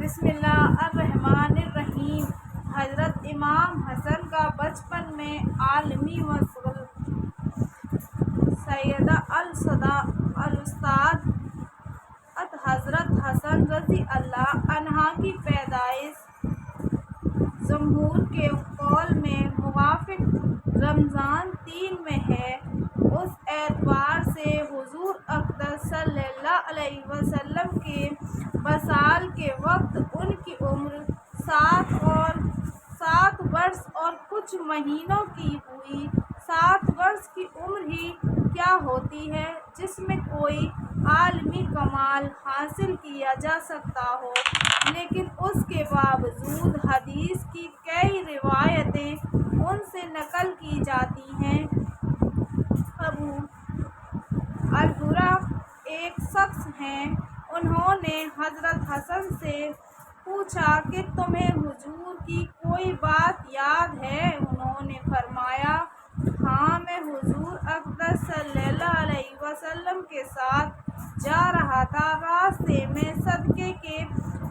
بسم اللہ الرحمن الرحیم۔ حضرت امام حسن کا بچپن میں عالمی مشغل۔ سیدہ الاستاد حضرت حسن رضی اللہ عنہ کی پیدائش جمہور کے قول میں موافق رمضان 3 میں ہے۔ اس اعتبار سے حضور اقدس صلی اللہ علیہ وسلم کے وصال کے وقت ان کی عمر 7 برس اور کچھ مہینوں کی ہوئی۔ 7 برس کی عمر ہی کیا ہوتی ہے جس میں کوئی عالمی کمال حاصل کیا جا سکتا ہو، لیکن اس کے باوجود حدیث کی کئی روایتیں ان سے نقل کی جاتی ہیں۔ ابو البرا ایک شخص ہیں، انہوں نے حضرت حسن سے پوچھا کہ تمہیں حضور کی کوئی بات یاد ہے؟ انہوں نے فرمایا، ہاں، میں حضور اقدس صلی اللہ علیہ وسلم کے ساتھ جا رہا تھا، راستے میں صدقے کے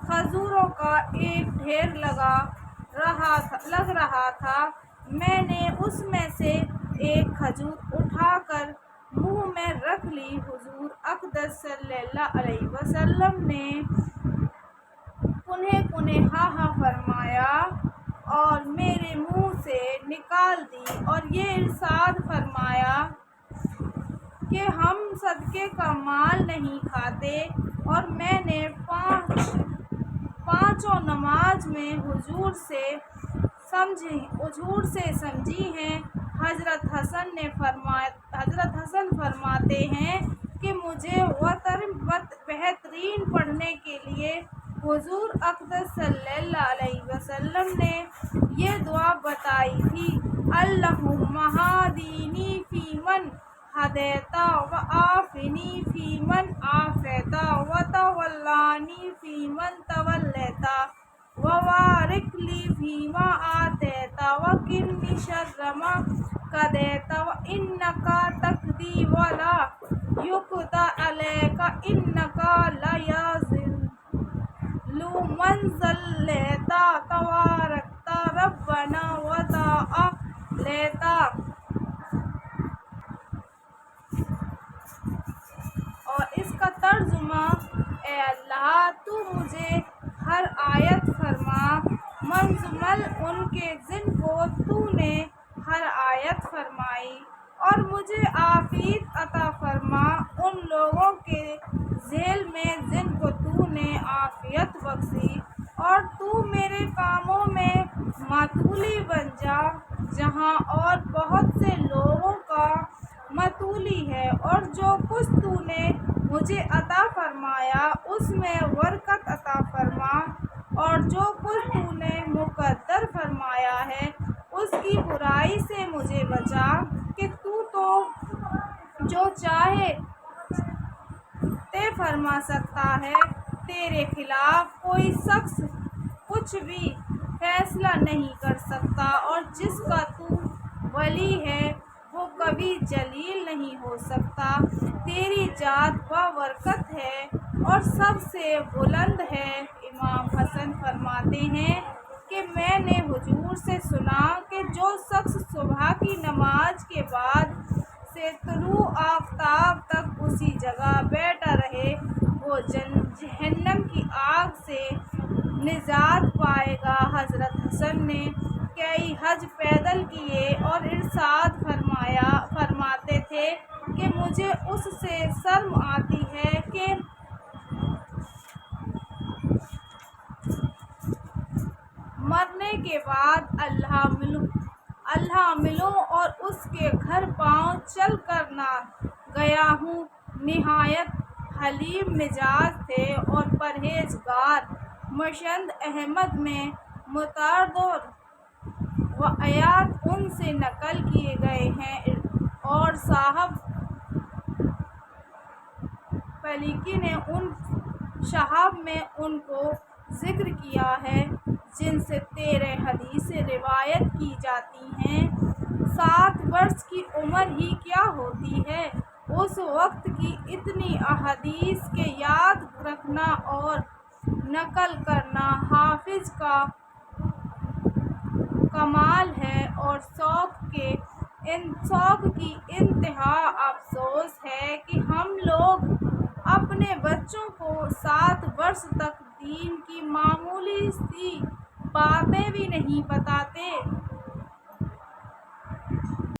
کھجوروں کا ایک ڈھیر لگ رہا تھا، میں نے اس میں سے ایک کھجور اٹھا کر منہ میں رکھ لی، حضور اقدس صلی اللہ علیہ وسلم نے کنے کنے ہاں ہاں فرمایا اور میرے منہ سے نکال دی اور یہ ارشاد فرمایا کہ ہم صدقے کا مال نہیں کھاتے، اور میں نے پانچوں نماز میں حضور سے سمجھی ہیں۔ حضرت حسن فرماتے ہیں کہ مجھے بہترین پڑھنے کے لیے حضور اقدس صلی اللہ علیہ وسلم نے یہ دعا بتائی تھی، اللہم اہدنی فیمن ہدیت وعافنی فیمن عافیت وتولنی فیمن تولیت وبارک لی فیما آتیت وقنی شر ما قضیت انک تقضی ولا یقضی علیک انک لا یذل من والیت تبارکت ربنا وتعالیت۔ اور اس کا ترجمہ، اے اللہ تو مجھے ہر آیت فرما، منزمل ان کے جن کو تو نے ہر آیت فرمائی، اور مجھے عافیت عطا فرما ان لوگوں کے ذیل میں جن کو تو نے عافیت بخشی، اور تو میرے کاموں میں مطولی بن جا جہاں اور بہت سے لوگوں کا مطولی ہے، اور جو کچھ تو نے مجھے عطا فرمایا اس میں برکت عطا فرما، اور جو کچھ تو نے مقدر فرمایا ہے اس کی برائی سے مجھے بچا، کہ تو جو چاہے فرما سکتا ہے، تیرے خلاف کوئی شخص کچھ بھی فیصلہ نہیں کر سکتا، اور جس کا تو ولی ہے وہ کبھی ذلیل نہیں ہو سکتا، تیری ذات بابرکت ہے اور سب سے بلند ہے۔ امام حسن فرماتے ہیں کہ میں نے حضور سے سنا کہ جو شخص صبح کی نماز کے بعد سے طلوع آفتاب تک اسی جگہ بیٹھا رہے وہ جہنم کی آگ سے نجات پائے گا۔ حضرت حسن نے کئی حج پیدل کیے اور ارشاد فرماتے تھے کہ مجھے اس سے شرم آتی ہے کہ مرنے کے بعد اللہ ملوں اور اس کے گھر پاؤں چل کر نہ گیا ہوں۔ نہایت حلیم مزاج تھے اور پرہیزگار۔ مسند احمد میں متعدد واقعات ان سے نقل کیے گئے ہیں، اور صاحب فلیقی نے ان شہاب میں ان کو ذکر کیا ہے جن سے 13 حدیثیں روایت کی جاتی ہیں۔ 7 برس کی عمر ہی کیا ہوتی ہے اس وقت کی اتنی احادیث کے یاد رکھنا اور نقل کرنا حافظ کا کمال ہے اور شوق کی انتہا۔ افسوس ہے کہ ہم لوگ اپنے بچوں کو 7 برس تک دین کی معمولی سی باتیں بھی نہیں بتاتے۔